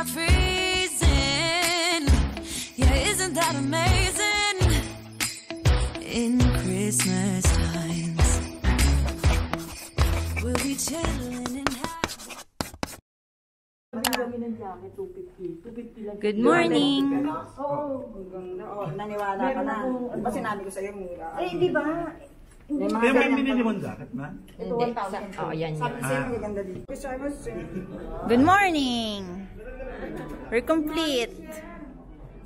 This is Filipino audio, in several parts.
without freezing. Yeah, isn't that amazing? In Christmas times, we'll be chilling and Good morning! Naniwala ka na. Ano ba sinabi ko sa'yo, mura? Di ba? Kaya may binili mong jacket, ma? Ito 1,000. Oh, yan Sabi sa'yo, magaganda dito. Good morning! We're complete!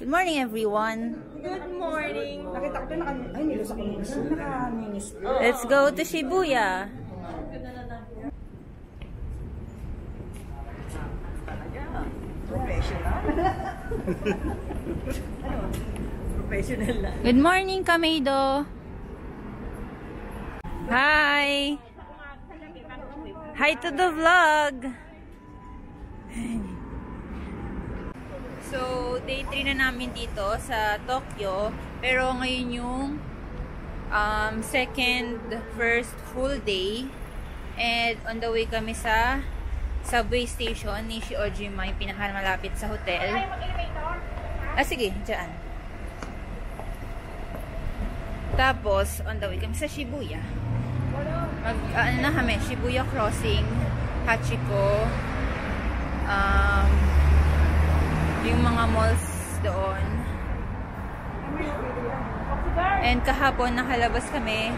Good morning, everyone! Good morning! Nakita ko ito, ay, nilos ako nilos. Naka-ninis. Let's go to Shibuya! Professional. Professional lang. Good morning, Kameido! Hi! Hi to the vlog! So, day 3 na namin dito sa Tokyo. Pero ngayon yung first full day. And on the way kami sa subway station ni Shiojima, yung pinakamalapit sa hotel. Sige, dyan. Tapos, on the way kami sa Shibuya. Ano na kami, Shibuya Crossing, Hachiko, yung mga malls doon. And kahapon nakalabas kami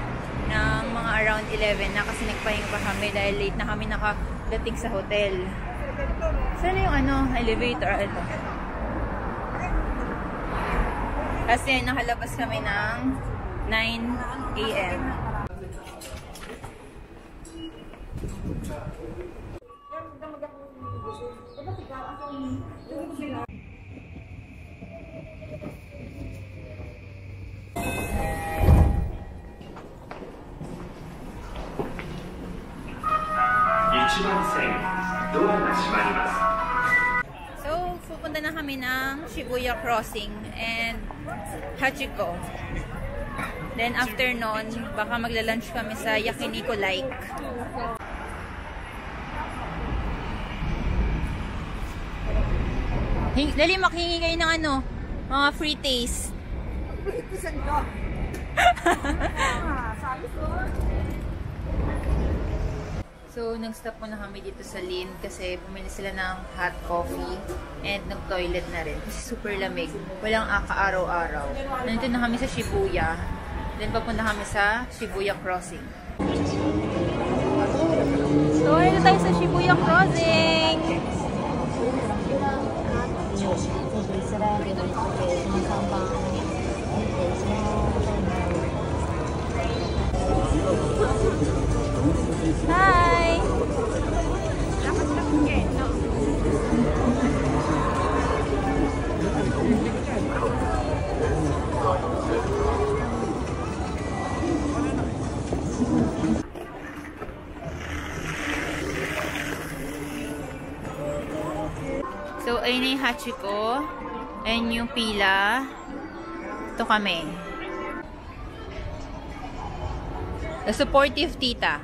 ng mga around 11 na kasi nagpahinga pa kami dahil late na kami nakadating sa hotel. Saan yung elevator? Ito. Kasi nakalabas kami ng 9 AM. So, pupunta na kami ng Shibuya Crossing and Hachiko. Then after nun, baka magla-lunch kami sa Yakiniku Lake. Dali, makihingi kayo ng mga free taste. Isan ko. Sabi ko. So, nag-stop muna kami dito sa Lin kasi bumili sila ng hot coffee and nag-toilet na rin kasi super lamig. Walang aka-araw-araw. Nandito na kami sa Shibuya. Then, papunta kami sa Shibuya Crossing. So, nandito tayo sa Shibuya Crossing! Hi! So, ayun na yung Hachiko. Ayun yung pila. Ito kami. The supportive tita.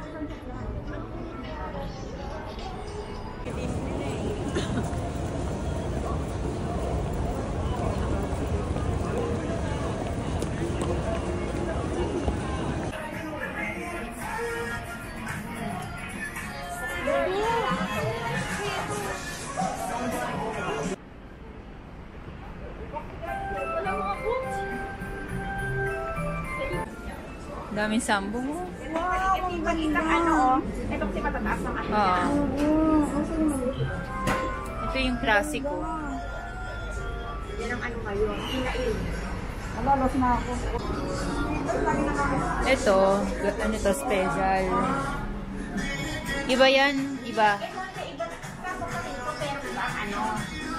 Daming sambo. Wow, ang ganda. Ito kasi matataas ng Ito yung klasiko. Yan ang ngayon. Kinain. Alalos na ako. Ito, special. Iba yan, iba.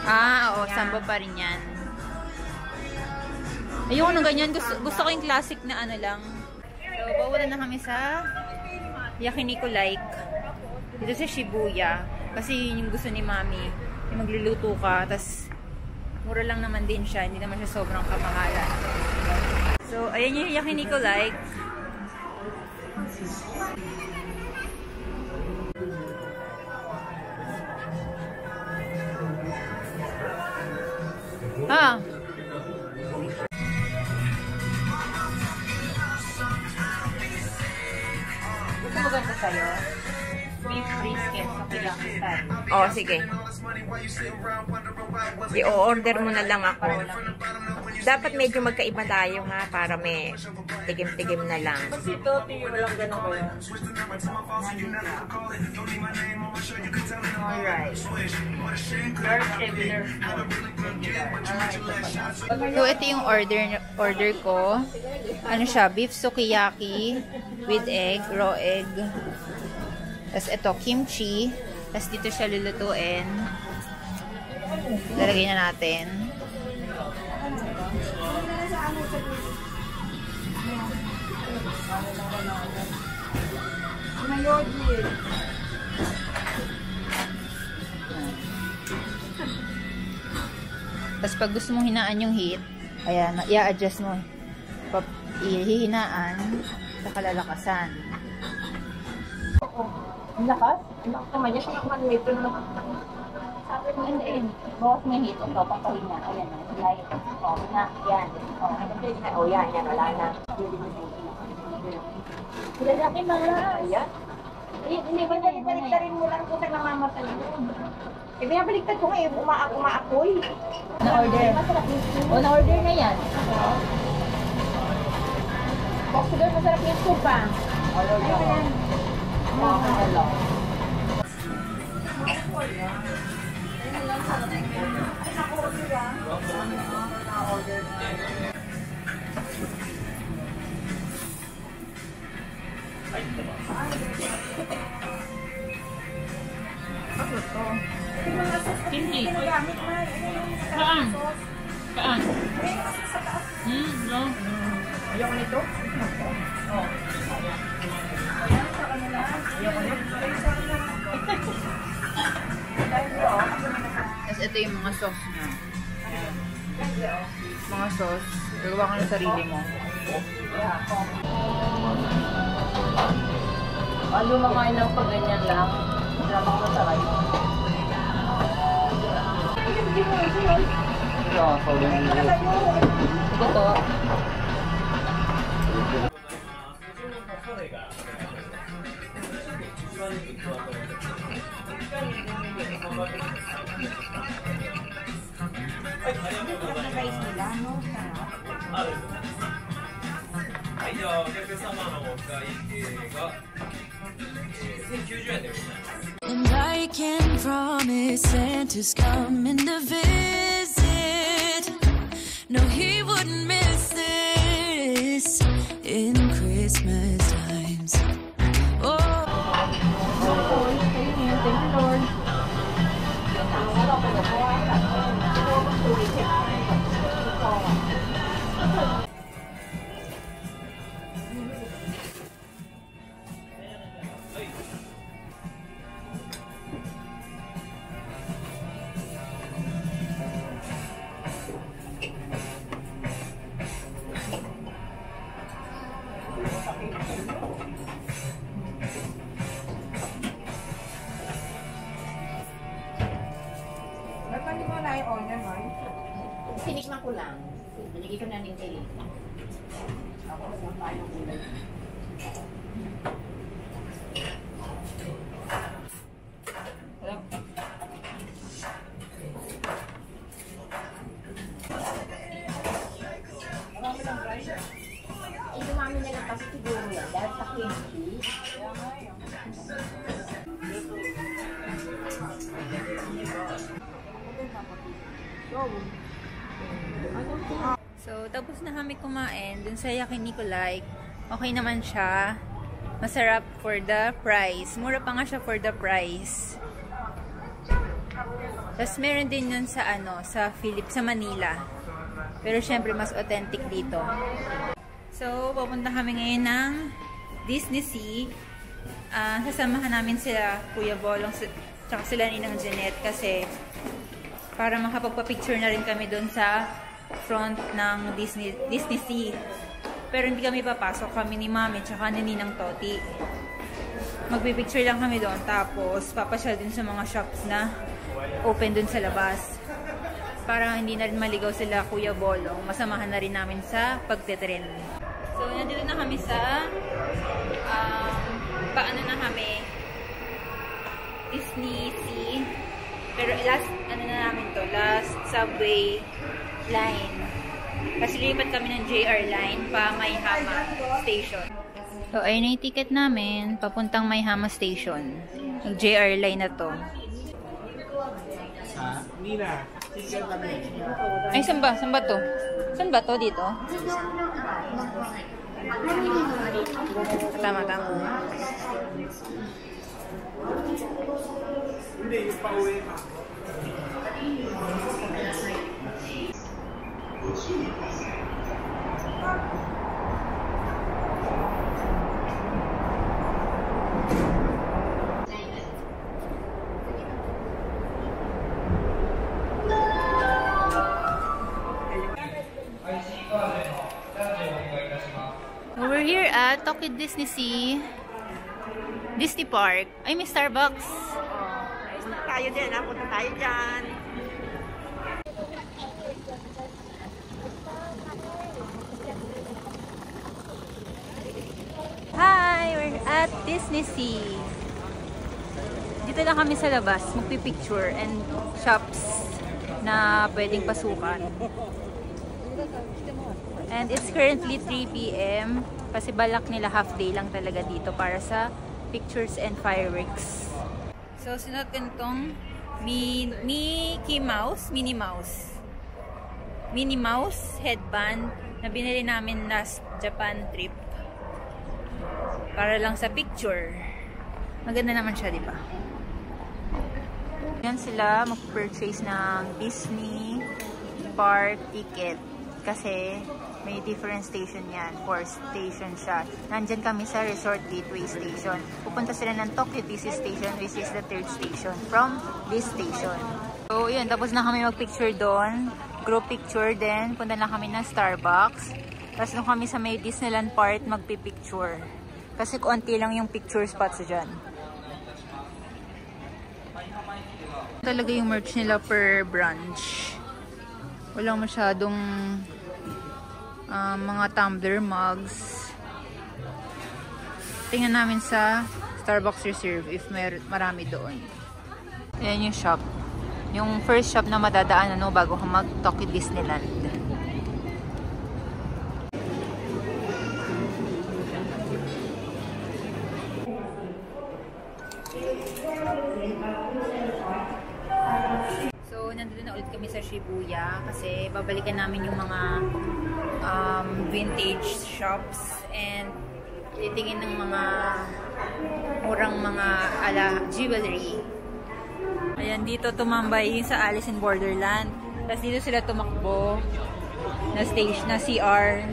Oo, sambo pa rin yan. Ayoko nung ganyan. Gusto ko yung classic na lang. So, bawala na kami sa Yakiniku Lake. Dito sa Shibuya. Kasi yun yung gusto ni Mami. Yung magluluto ka. Tapos, mura lang naman din siya. Hindi naman siya sobrang kamahalan. So, ayan yung Yakiniku Lake. maganda sa'yo? Beef brisket sa Kuyaki style. Oh, sige. I-order mo na lang ako. Dapat medyo magkaiba tayo nga para may tigim-tigim na lang. Kasi ito, walang ganun ko yun. Alright. So, ito yung order ko. Ano siya? Beef sukiyaki with egg, raw egg. Tapos ito, kimchi. Tapos dito siya lulutuin. Lalagay na natin. Tapos pag gusto mong hinaan yung heat, ayan, i-adjust mo. Hihinaan sa kalalakasan. Ang lakas? Ang lakas naman. Yung naman nito na sabi mo, hindi. Bawas mo yung heat. Ito, papahinga. Ayan na. Light. O, na. Yan. O, yan. Yan. Wala na. Sila sa akin mga. Ayan. Hindi ba baliktarin mo lang kung sa namamatay yun? Eh, binabaliktad ko ngayon. Umaakoy. Na-order. O, na-order na yan. Sugar, masarap yung supa. Ayan. Hello. Kimchi. Saan? Saan? No. Ayoko nito? Oh. Tapos ito yung mga sauce niya. Mga sauce. Gagawa ka ng sarili mo. Ano makain lang pag ganyan lang. Drama ko sa kayo. Ito to. And I can promise Santa's coming to visit. No, he wouldn't miss this in Christmas times. Oh. Thank you, Lord. Sinikman ko lang. Nalagay ko na ng tilig. Ako sa paano kulay. Dumami na lang kasi siguro yan. Dahil sa kimchi. So, tapos na kami kumain dun sa Yakiniku Like. Okay naman siya. Masarap for the price. Mura pa nga siya for the price. Tapos meron din yun sa sa Manila. Pero syempre mas authentic dito. So, pupunta kami ngayon ng Disney Sea. Sasamahan namin sila Kuya Bolong tsaka sila Ninang Jeanette kasi para makapagpa-picture na rin kami doon sa front ng Disney Sea. Pero hindi kami papasok, kami ni Mami tsaka ni Ninang Toti. Magpipicture lang kami doon tapos papasyal din sa mga shops na open doon sa labas. Para hindi na rin maligaw sila Kuya Bolong, masamahan na rin namin sa pagtetrend. So, nandito na kami sa Nagpaano na kami Disney Sea. Pero last, ano na namin to, last subway line. Kasi lipat kami ng JR line pa Maihama Station. So, ayun na yung ticket namin, papuntang Maihama Station. Yung JR line na to. Nina, ticket kami. Ay, saan ba? Saan ba to? Saan ba to? Dito? Tama. Hindi, yung pauwi ka. We're here at Tokyo Disney Sea. Disney Park. Ay, may Starbucks. Tayo din, punta tayo dyan. Hi! We're at Disney Sea. Dito lang kami sa labas, magpipicture and shops na pwedeng pasukan. And it's currently 3 PM kasi balak nila half day lang talaga dito para sa pictures and fireworks. So, sinuot ko nitong Minnie Mouse headband na binili namin last Japan trip. Para lang sa picture. Maganda naman siya, di ba? Yan sila mag-purchase ng Disney Park ticket. Kasi may different station yan. 4 station siya. Nandyan kami sa Resort Gateway Station. Pupunta sila ng Tokyo Disney Station, which is the 3rd station from this station. So, yun. Tapos na kami mag-picture doon. Group picture din. Punta na kami ng Starbucks. Tapos nung kami sa may Disneyland part, magpipicture. Kasi konti lang yung picture spots dyan. Talaga yung merch nila per branch. Walang masyadong mga tumbler, mugs. Tingnan namin sa Starbucks Reserve if marami doon. Ayan yung shop. Yung first shop na madadaan bago ka mag-Tokyo Disneyland. So, nandito na ulit kami sa Shibuya kasi babalikan namin yung mga vintage shops and titingin ng mga murang mga jewelry. Ayan, dito tumambay yung sa Alice in Borderland. Tapos dito sila tumakbo na stage, na CR.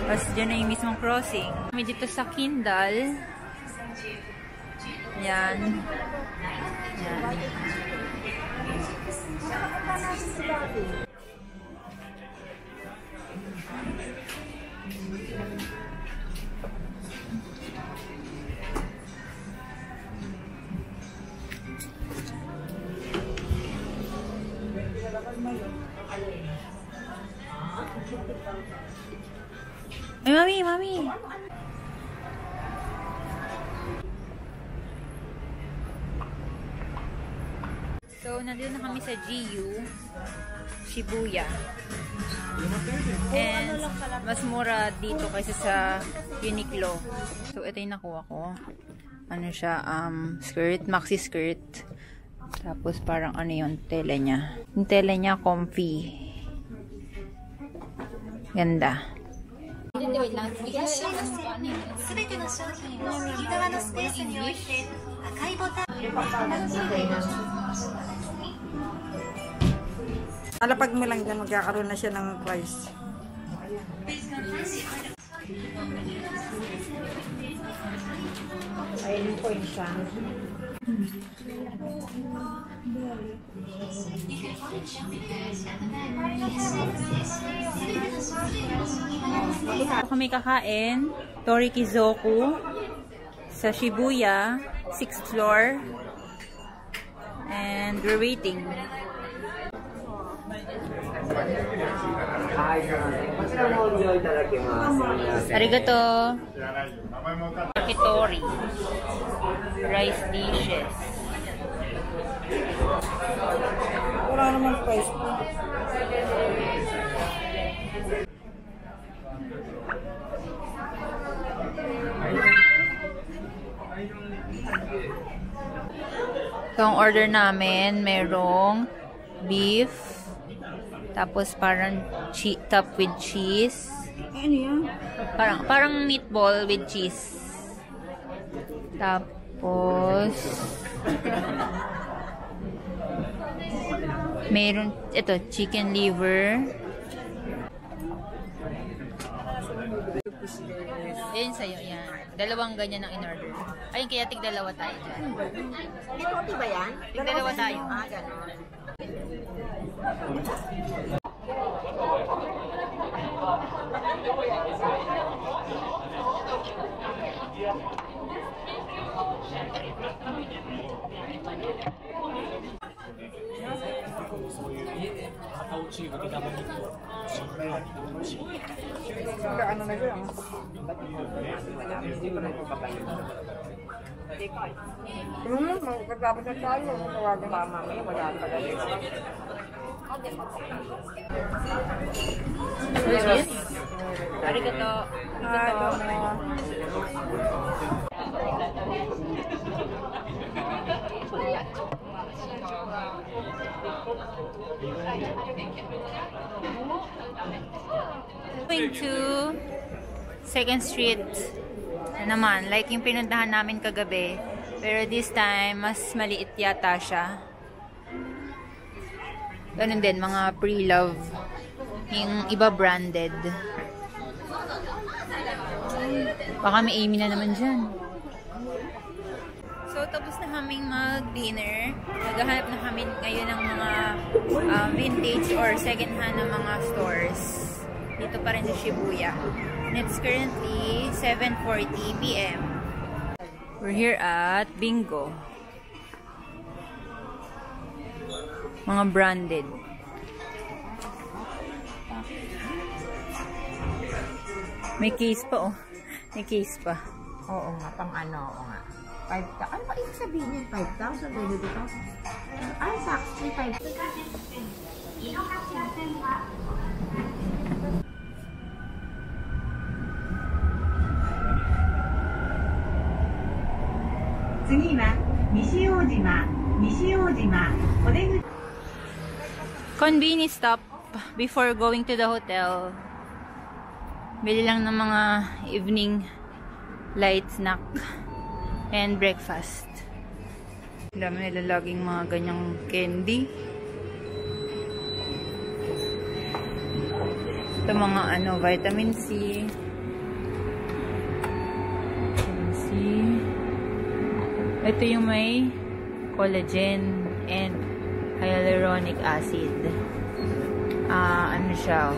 Tapos dyan na yung mismong crossing. Kami dito sa Kindle. Ayan. Ayan. Ay, mami! So, nandito na kami sa GU, Shibuya. And, mas mura dito kaysa sa Uniqlo. So, ito yung nakuha ko. Ano siya, skirt, maxi skirt. Tapos, parang ano yung tela niya. Yung tela niya, comfy. Ganda. Wait lang. Alapag mo lang dyan, magkakaroon na siya ng price. Ayun po yung siya. Kami kakain Torikizoku sa Shibuya 6th floor and we're waiting. Arigato. Yakitori. Rice dishes. Wala naman price po. So, ang order namin, merong beef, tapos parang top with cheese. Ano yan? Parang meatball with cheese. Tapos, meron, ito, chicken liver. Yan sa'yo, yan. Dalawang ganyan ang in-order. Ayun, kaya tig-dalawa tayo dyan. Ito, ba yan? Tig-dalawa tayo. Gano'n. Ano na yun? Magkatapos na tayo. Tawagan pa mamaya. Wala pa rin. Arigato. Arigato. Going to 2nd Street na naman, like yung pinuntahan namin kagabi, pero this time mas maliit yata siya. Ganun din, mga pre-love, yung iba branded. Baka may Amy na naman dyan. So, tapos na kaming mag-dinner. Naghahanap na kami ngayon ng mga vintage or second-hand na mga stores. Dito pa rin sa Shibuya. And it's currently 7:40 p.m. We're here at Bingo. Mga branded. May case pa, oh. May case pa. Oo nga, pang ano, oo nga. 5,000. Ano ba ibig sabihin yun? 5,000? 22,000? Ay, sakto, 5,000. Convenience stop before going to the hotel. Bili lang ng mga evening light snack and breakfast. Dami nila laging mga ganyang candy. Ito mga ano, vitamin C. Vitamin C. Ito yung may collagen and hyaluronic acid. Ano siya?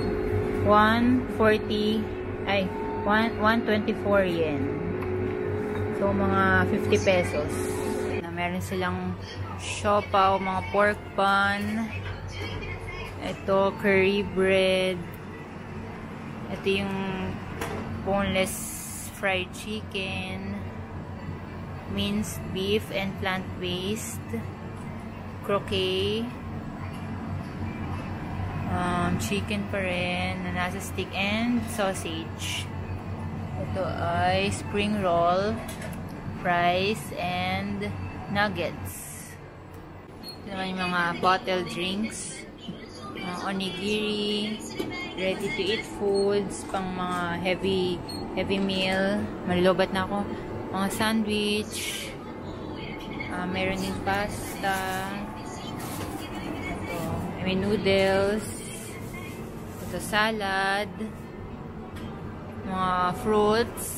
124 yen. So, mga 50 pesos. Meron silang siopaw, mga pork bun. Ito, curry bread. Ito yung boneless fried chicken. Minced beef and plant-based. Croquet. Chicken pa rin. Na nasa stick and sausage. Ito ay spring roll, fries, and nuggets. Ito naman yung mga bottle drinks. Onigiri, ready-to-eat foods, pang mga heavy meal. Malilobat na ako. Mga sandwich. Meron din pasta. Ito, may noodles. Ito, salad. Mga fruits.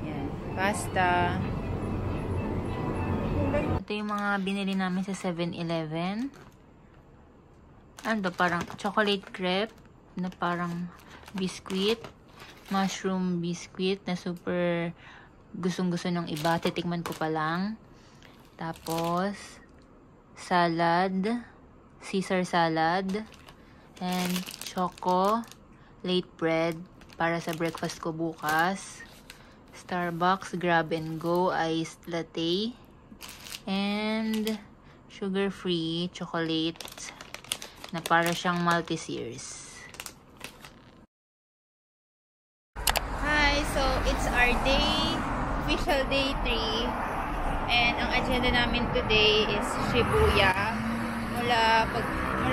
Yan, pasta. Ito yung mga binili namin sa 7-Eleven. Ano to? Parang chocolate crepe na parang biscuit. Mushroom biscuit na super gustong-gusto ng iba. Titikman ko pa lang. Tapos, salad, Caesar salad, and choco, late bread para sa breakfast ko bukas. Starbucks grab and go iced latte, and sugar-free chocolate na para siyang Maltesers. Hi! So, it's our official day 3. And ang agenda namin today is Shibuya. Mula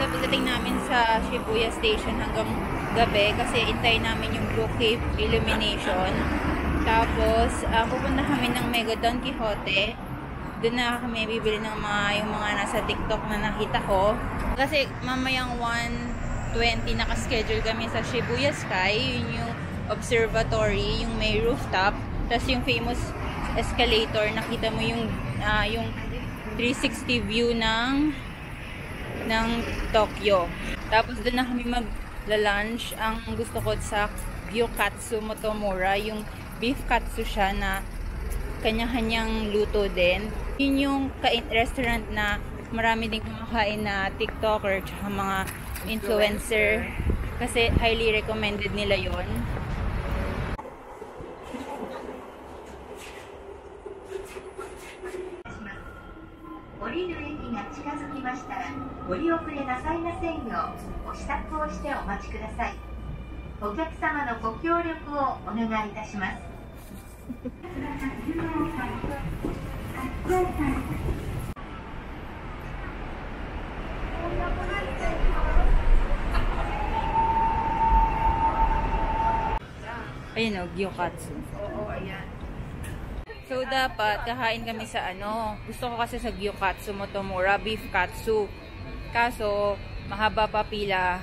pagdating namin sa Shibuya Station hanggang gabi kasi intay namin yung Blue Cave illumination. Tapos, pupunta kami ng Mega Don Quixote. Doon na kami bibili ng yung mga nasa TikTok na nakita ko. Kasi mamayang 1:20 nakaschedule kami sa Shibuya Sky. Yun yung observatory, yung may rooftop. Tapos yung famous escalator, nakita mo yung 360 view ng Tokyo. Tapos doon na kami magla-lunch. Ang gusto ko sa Gyokatsu Motomura, yung beef katsu siya na kanya-kanyang luto din. Yun yung restaurant na marami din kumakain na TikToker tsaka mga influencer kasi highly recommended nila yon. Ayun o, Gyokatsu. Oo, ayan. So, dapat kakain kami sa gusto ko kasi sa Gyokatsu Motomura, beef katsu. Kaso, mahaba pa pila.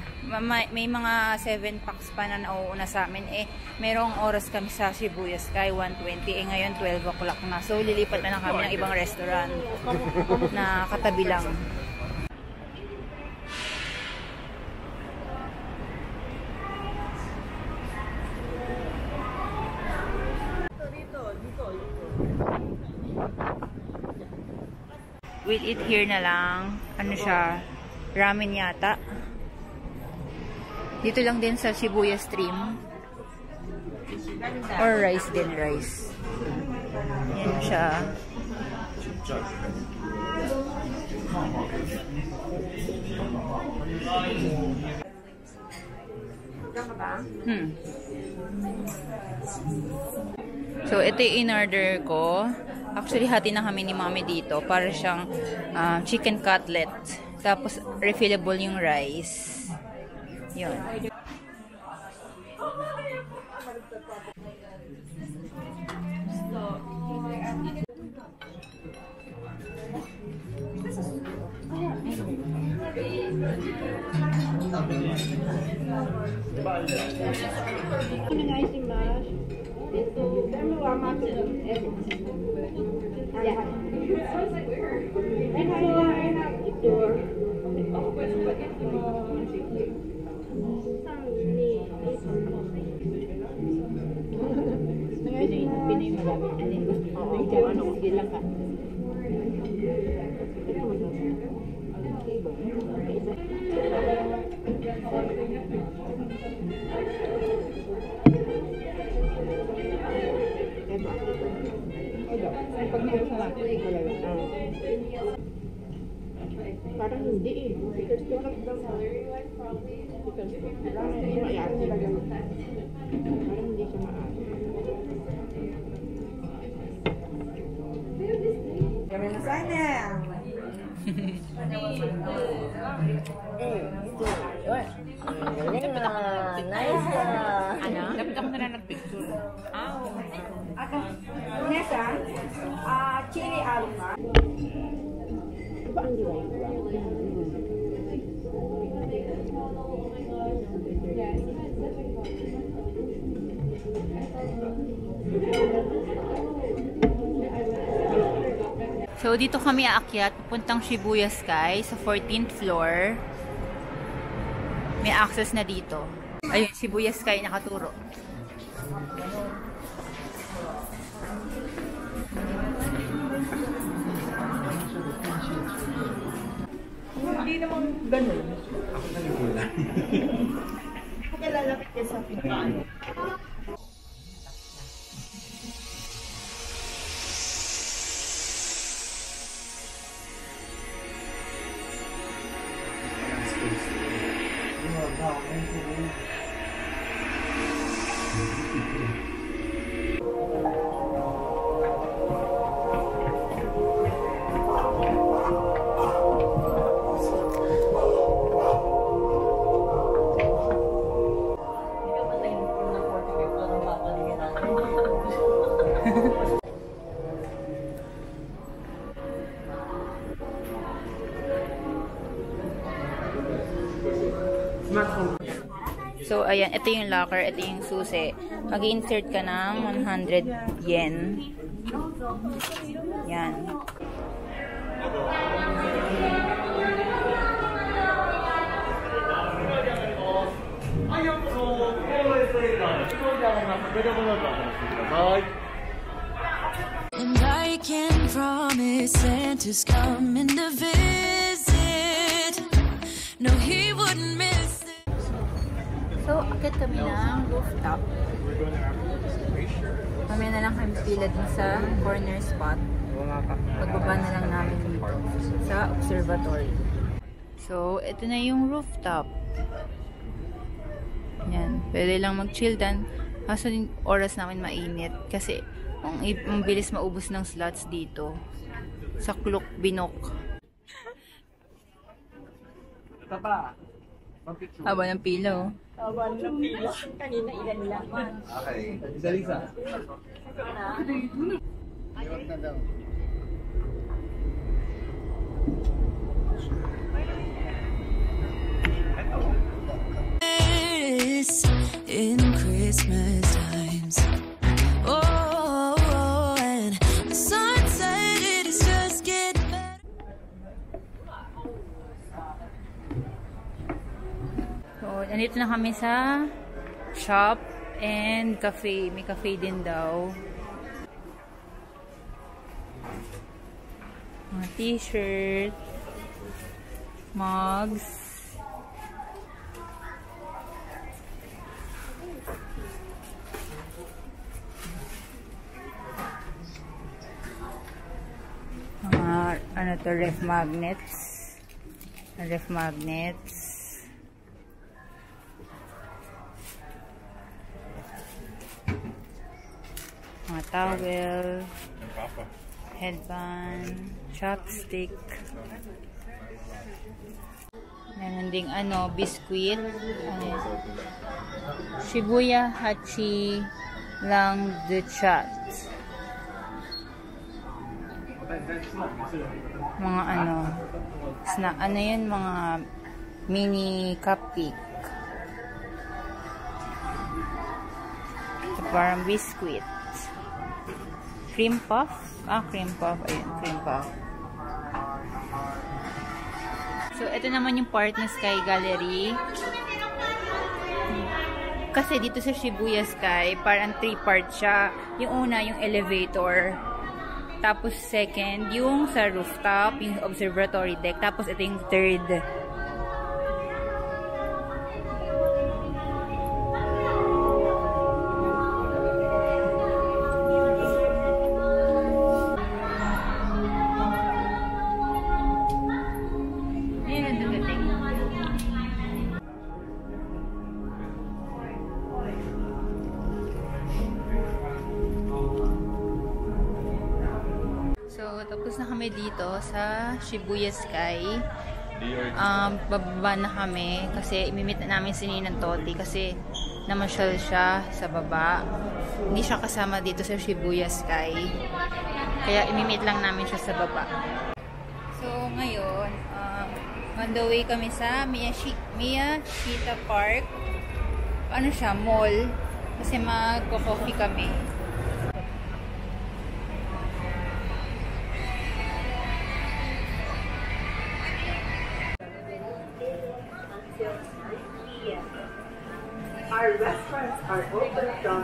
May mga 7 packs pa na nauuna sa amin. Merong oras kami sa Shibuya Sky, 1:20. Ngayon, 12 o'clock na. So, lilipat na kami ng ibang restaurant na katabi lang. We'll eat here na lang. Ano siya? Ramen yata. Dito lang din sa Shibuya Stream. Or rice din, rice. Yan siya. So, ito yung in-order ko. Actually, hati na kami ni Mami dito. Para siyang chicken cutlet. Tapos, refillable yung rice. Yun. Parang hindi eh. Because one of the celery-wise probably because parang hindi maayos. Parang hindi siya maayos. Kami na sana! Galing na! Nice na! Ano? Dapat ako na nag-picture. Ako, Nessa, chili alma. Diba ang diway? So, dito kami aakyat, pupuntang Shibuya Sky sa 14th floor. May access na dito. Ayun, Shibuya Sky nakaturo. Hindi naman Ganun. Ako naligulan. Lalapit ka sa pinto. So, ayan. Ito yung locker. Ito yung susi. Mag-insert ka ng 100 yen. Yan. And I can promise Santa's coming to visit. No, he wouldn't miss it. So, akit kami ng rooftop. Kami na lang kami pila dun sa corner spot. Pagbaba na lang namin dito sa observatory. So, ito na yung rooftop. Yan. Pwede lang mag-chill dan. Kaso yung oras namin mainit. Kasi, ang bilis maubos ng slots dito. Sa Kluk Binok. Tapa. Haba ng pila, oh. Awan na pila. Kanina ilan lang. Okay. Isa-isa. In Christmas times. Oh, and the sunset, it is just getting better. So, nandito na kami sa shop and cafe. May cafe din daw. Mga t-shirt, mugs. Mga, ano to, ref magnets. Ref magnets. Mga towel, headband, chopstick. Meron ding ano, biscuit. Ano yun? Shibuya Hachi lang de chat. Mga ano, snack, ano yun, mga mini cupcake. Ito parang biscuit. Cream puff? Ah, cream puff. Ayun, cream puff. So, ito naman yung part ng Sky Gallery. Kasi dito sa Shibuya Sky, parang 3-part siya. Yung una, yung elevator. Tapos second, yung sa rooftop, yung observatory deck. Tapos ito yung third. So, tapos na kami dito sa Shibuya Sky. Bababa na kami kasi imimit na namin si Ninang Toti kasi namasyal siya sa baba. Hindi siya kasama dito sa Shibuya Sky. Kaya imimit lang namin siya sa baba. So, ngayon, on the way kami sa Miyashita Park. Ano siya? Mall. Kasi magko-coffee kami. Our restaurants are open from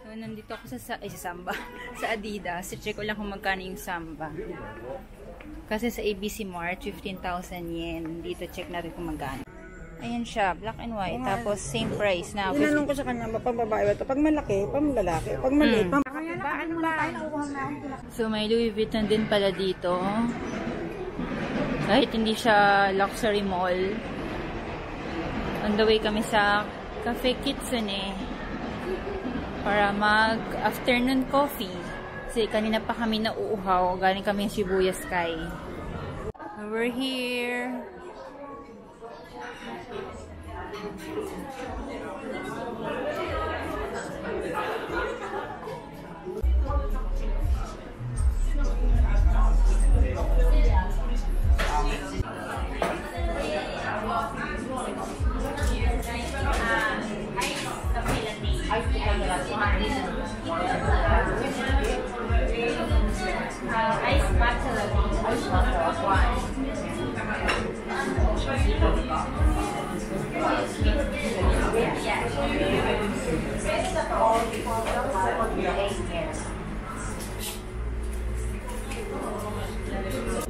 So, nandito ako sa Samba. Sa Adidas. Check ko lang kung magkano yung Samba. Kasi sa ABC Mart, 15,000 yen. Dito, check natin kung magkano. Ayan siya, black and white. Tapos, same price na. Tinanong ko sa kanya, pang babae ba ito? Pag malaki, pang lalaki. Pag maliit, pang... So, may Louis Vuitton din pala dito. Kahit hindi siya luxury mall. On the way kami sa Cafe Kitsune para mag-afternoon coffee. Kasi kanina pa kami nauuhaw. Galing kami sa Shibuya Sky. We're here.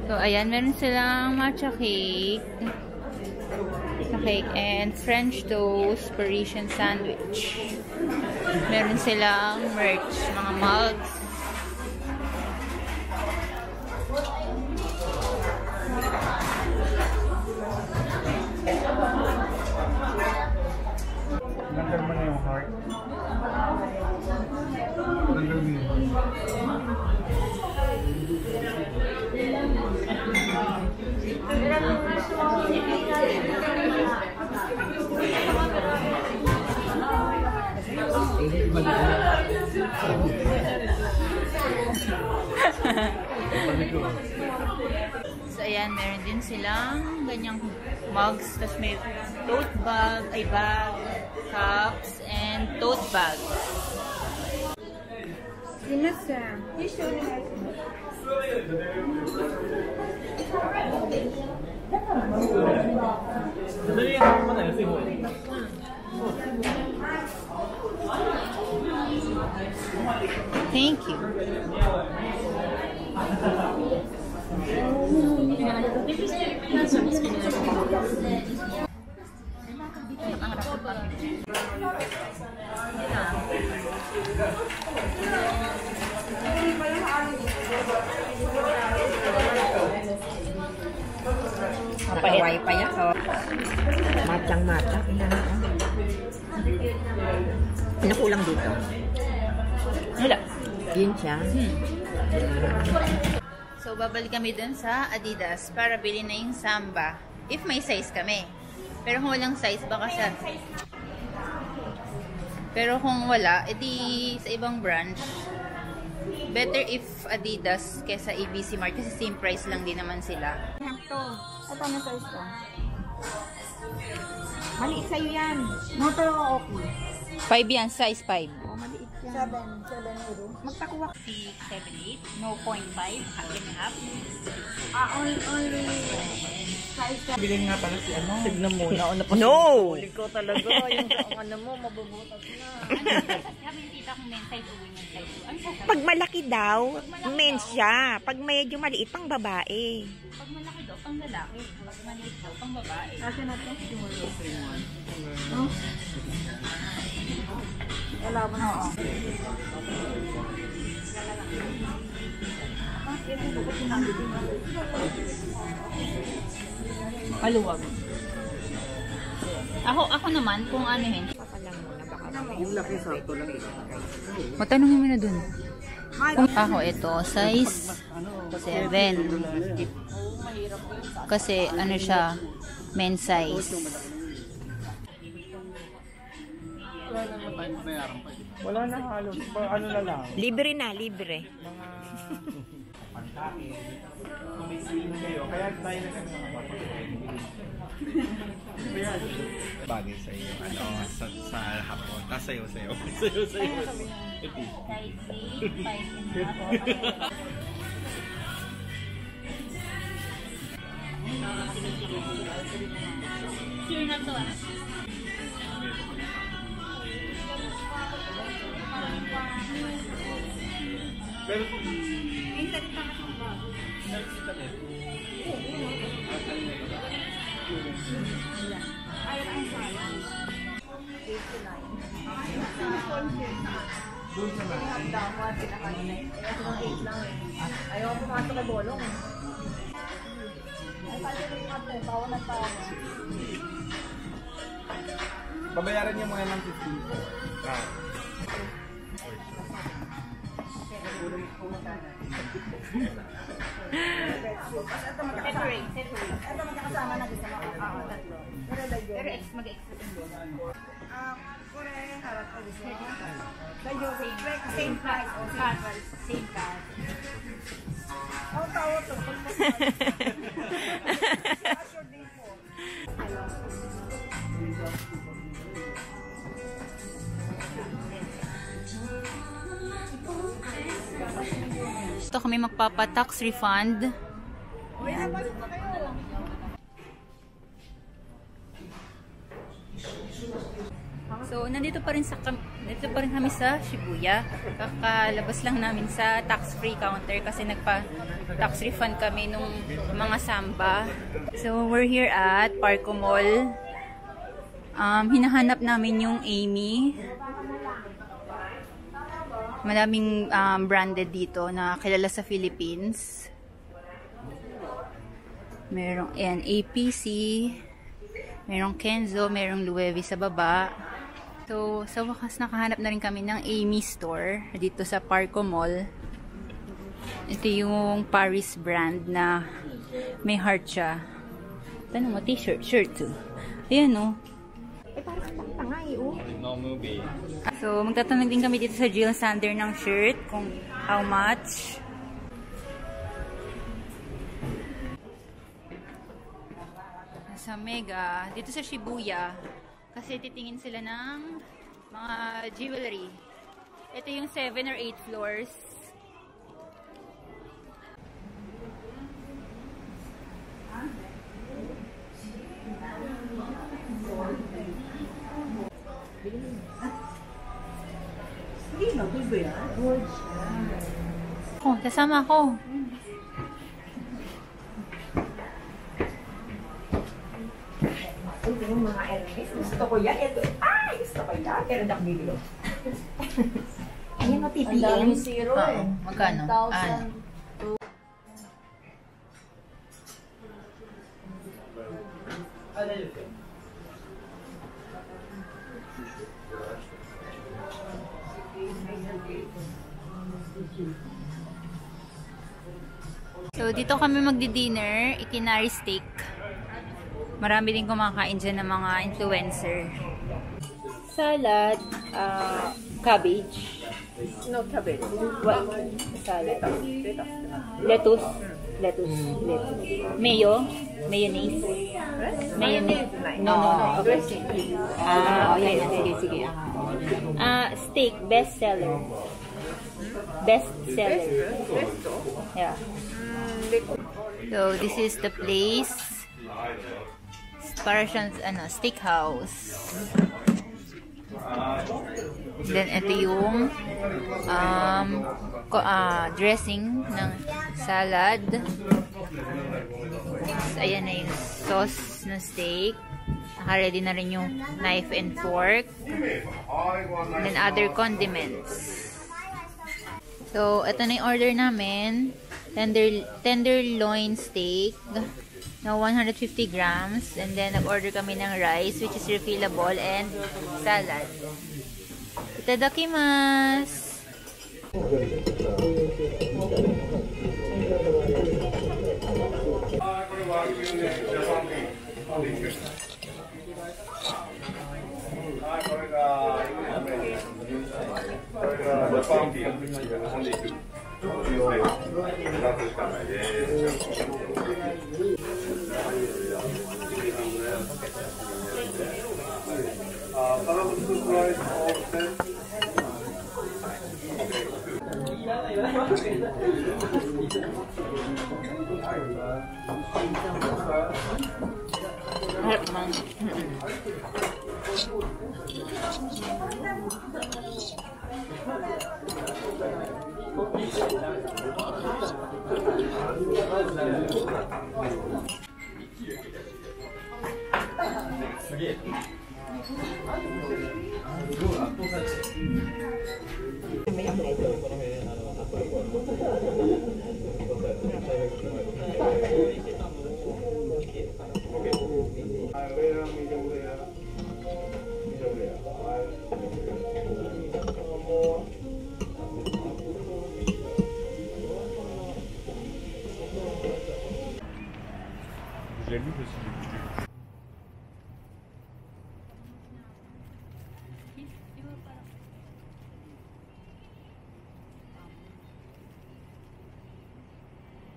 So, ayan, meron silang matcha cake, and French toast, Parisian sandwich. Meron silang merch, mga mugs. Nandar mo na yung heart. Nandar mo yung So, ayan, meron din silang ganyang mugs. Tapos may tote bag, cups, and tote bag. Thank you. Naka-wifi ako. Matchang-matchang. Ano kulang dito? Wala. Yun siya. So, babalik kami dun sa Adidas para bilhin na yung Samba. If may size kami. Pero kung walang size, baka sa... Pero kung wala, edi sa ibang branch. Better if Adidas kesa ABC Mart kasi same price lang din naman sila. Ito. Ito na size ko. Maliit sa'yo yan. No, pero okay. 5 yan, size 5. Oh, maliit yan. 7 euro. Magtakuha. 6, 7, 8, no 0.5, half and half. Only size 7. bigay nga pala si ano. Tignan mo na. No! Huli ko talaga. Yung ano mo, mabubutas na. Sabi yung tita kong men's size o women's size. Ano siya? Pag malaki daw, men's siya. Pag medyo maliit, pang babae. Pag malaki daw, pang lalaki. Pag maliit daw, pang babae. Kasi natin. Wala ba na? Oo. Maluwag. Ako naman, kung ano yun. Yung laki sakto lang ito. Matanongin mo na dun. Ako, ito, size 7. Kasi, ano siya, men's size. Wala na halos. Ano na lang. Libre na, libre. Pagkain. Kumisili kayo. Kaya tayo na kami bagay sa iyo. Ano, sa hapon. Sayo. Size 8, 5 Sure na to Ayaw ko pumasok na bolong. Babayaran niyo muna ng 15. Separate. Ito magkakasama na din sa mga tatlo. Pero mag-extra din doon. Correct. Harap ko din. Same price. Same price. Ang tawag to. Ito kami magpapa-tax refund. So, nandito pa rin kami sa Shibuya. Kakalabas lang namin sa tax-free counter kasi nagpa-tax refund kami nung mga samba. So, we're here at Parco Mall. Hinahanap namin yung Amy. Maraming branded dito na kilala sa Philippines. Merong APC, merong Kenzo, merong Loewe sa baba. So, sa wakas nakahanap na rin kami ng Amy store dito sa Parco Mall. Ito yung Paris brand na may heart siya. Tanong mo, t-shirt, shirt too. Ayan o. No movie. So, magtatanong din kami dito sa Jill Sander ng shirt kung how much. Sa Mega, dito sa Shibuya, kasi titingin sila ng mga jewelry. Ito yung 7 or 8 floors. Oh, kasama ako. Yung mga Hermes, gusto ko yan. Ito, gusto ko yan. Pero nakbibilo. Ayan o, PPM. Magkano? So, dito kami magdi-dinner. Ikinari steak. Marami din kumakain dyan ng mga influencer. Salad, cabbage. No cabbage. What? Salad. Lettuce. Mayo. Mayonnaise. Mayonnaise. No. Dressing. Sige. Steak, best seller. Best seller. Yeah. So, this is the place. Para siyang steakhouse. Then, ito yung dressing ng salad. Ayan na yung sauce ng steak. Naka-ready na rin yung knife and fork. And then, other condiments. So, ito na yung order namin. Tenderloin steak na 150 grams. And then, nag-order kami ng rice, which is refillable, and salad. Itadakimasu! Harap man.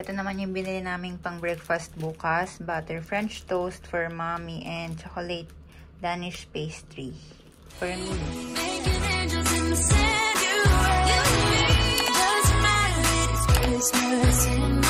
Ito naman yung binili naming pang breakfast bukas. Butter French toast for mommy and chocolate Danish pastry for me. Making angels in the sand, you and me. Doesn't matter, it's Christmas in my